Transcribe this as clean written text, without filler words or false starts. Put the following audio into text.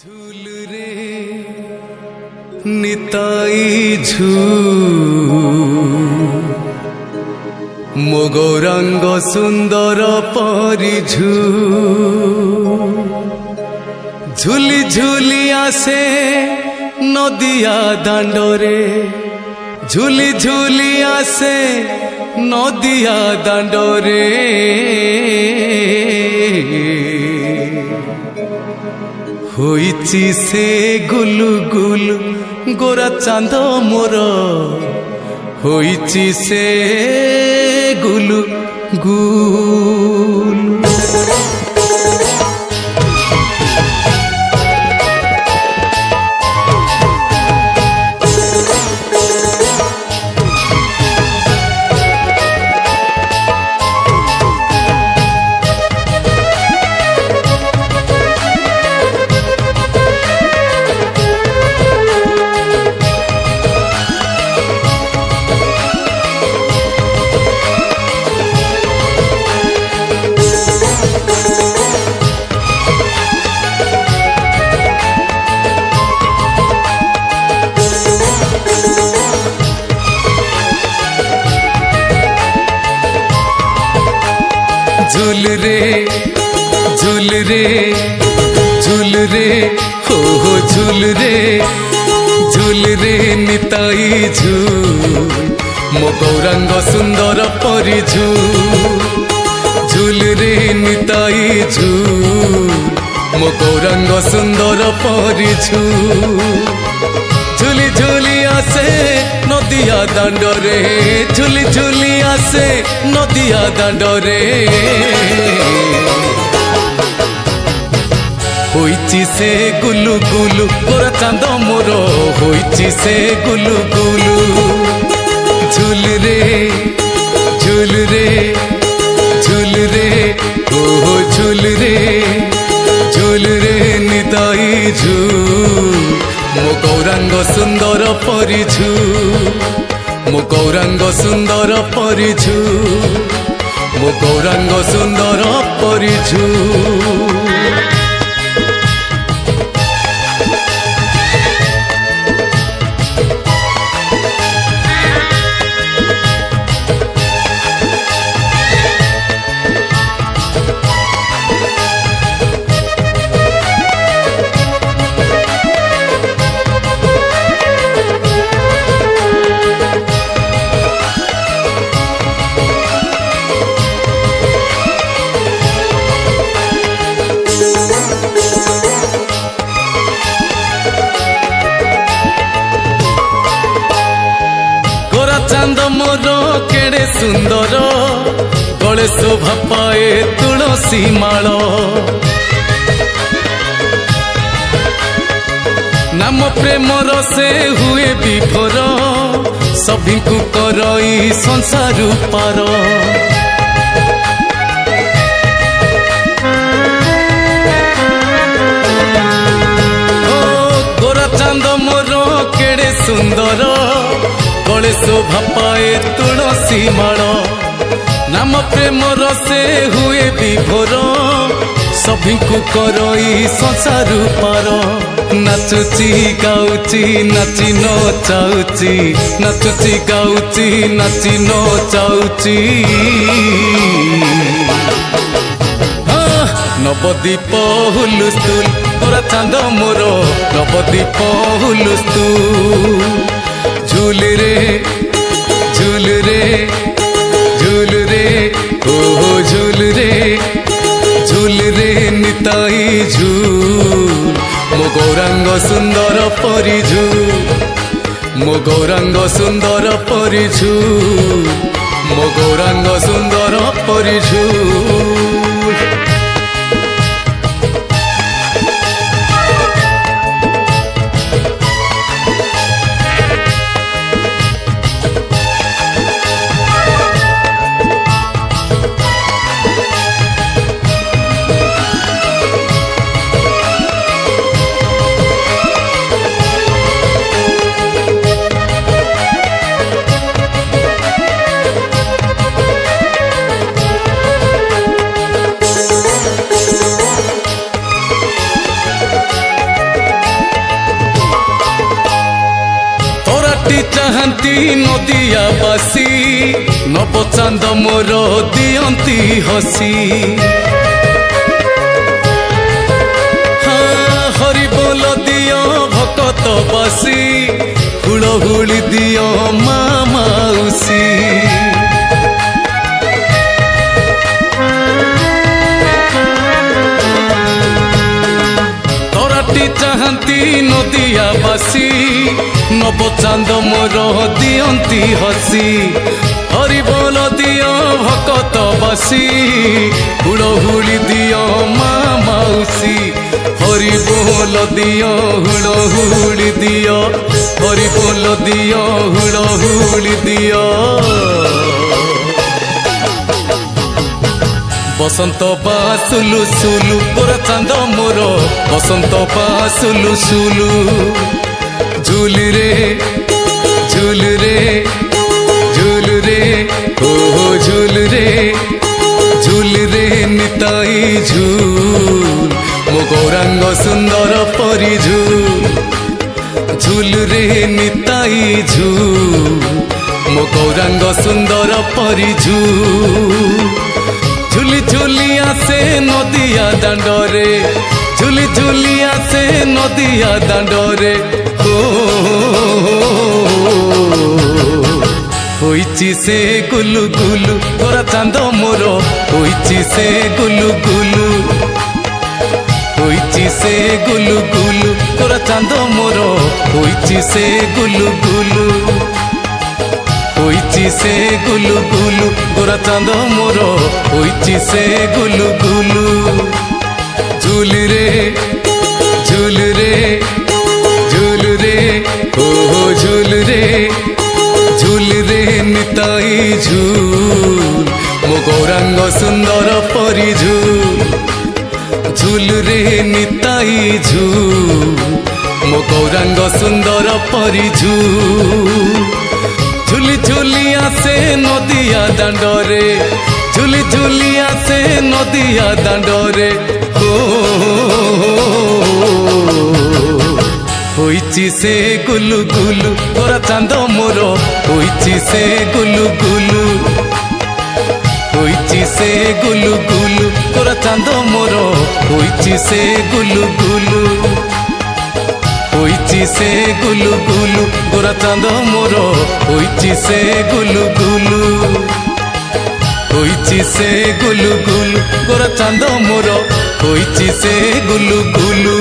झूल रे निताई झूल मो गौरांग सुंदर परिझू झुली झुली आसे नदिया दांडरे झुली झुली आसे नदिया दांडरे होइची से गुलु गुलु गोरा चांद मोर होइची से गुलु गुलु झूल रे झूल रे झूल रे हो झूल रे निताई झूल मो गौरांग सुंदर परिझू झूल रे निताई झूल मो गौरांग सुंदर परिझू झुली झुली आसे नदिया दांडरे झुली झुली आसे नदिया दांडरे होइची से गुलु गुलु गोरा चांद मोर होइची से गुलु गुलु झूल रे झूल रे झूल रे ओ झूल रे निताई झूल मो गौरांग सुंदर परिझू मो गौरांग सुंदर परिझू मो गौरांग सुंदर परिझू चांद मोर केड़े सुंदर गले शोभा पाए तुलसी माल नाम प्रेमर से हुए विभोर सभी को करई संसार पार गोरा चांद मोर केड़े सुंदर गले शोभा पाए तुलसी माल नाम प्रेमर से हुए विभोर सभी को करई संसार पार नाचुची गाउची नाची नचाउची नाचुची गाउची नाची नचाउची नवदीप हुलुस्तुल गोरा चांद मोर नवदीप हुलुस्तुल झूल रे झूल रे झूल रे ओ झूल रे निताई झूल मो गौरांग सुंदर परिझू मो गौरांग सुंदर परिझू मो गौरांग सुंदर परिझू ତରାଟି ଚାହାନ୍ତି ନଦିଆ ବାସି ନବ ଚାନ୍ଦ ମୋର ଦିଅନ୍ତି ହସି ହରି ବୋଲ ଦିଅ ଭକତ ବାସି ହୁଳହୁଳି ଦିଅ ମା ମାଉସୀ ଚାହାନ୍ତି ନଦିଆ ବାସି ନବ ଚାନ୍ଦ ମୋର ଦିଅନ୍ତି ହସି ହରି ବୋଲ ଦିଅ ଭକତ ବାସି ହୁଳହୁଳି ଦିଅ ମା ମାଉସୀ ହରି ବୋଲ ଦିଅ ହୁଳହୁଳି ଦିଅ ହରି ବୋଲ ଦିଅ ହୁଳହୁଳି ଦିଅ বসন্ত পা সুলু সুলু গোরা চাঁদ মোর বসন্ত পা সুলু সুলু ঝুলি রে ঝুলি রে ঝুলি রে ও ঝুলি রে ঝুলি রে নিতাই ঝুল মো গৌরাঙ্গ সুন্দর পরি ঝুল ঝুলি রে নিতাই ঝুল মো গৌরাঙ্গ সুন্দর পরি ঝুল ঝুলি ঝুলি আসে নদিয়া দাণ্ডরে ঝুলি ঝুলি আসে নদিয়া দাণ্ডরে হইছি সে গুলু গুলু গোরা চাঁদ মোর হইছি সে গুলু গুলু হইছি সে গুলু গুলু গোরা চাঁদ মোর হইছি সে গুলু গুলু হইছি সে গুলু গুলু গোরা চাঁদ মোর হইছি সে গুলু গুলু ঝুলি রে ঝুলি রে ঝুলি রে ও ঝুলি রে ঝুলি রে নিতাই ঝুল মো গৌরাঙ্গ সুন্দর পরি ঝুল ঝুলি রে নিতাই ঝুল মো গৌরাঙ্গ সুন্দর পরি ঝুল ঝুলি ঝুলি আসে নদিয়া দাণ্ডরে ঝুলি ঝুলি আসে নদিয়া দাণ্ডরে হইছি সে গুলু গুলু গোরা চাঁদ মোর হইছি সে গুলু গুলু হইছি সে গুলু গুলু গোরা চাঁদ মোর হইছি সে গুলু গুলু হইছি সে গুলু গুলু গোরা চাঁদ মোর হইছি সে গুলু গুলু হইছি সে গুলু গুলু গোরা চাঁদ মোর হইছি সে গুলু গুলু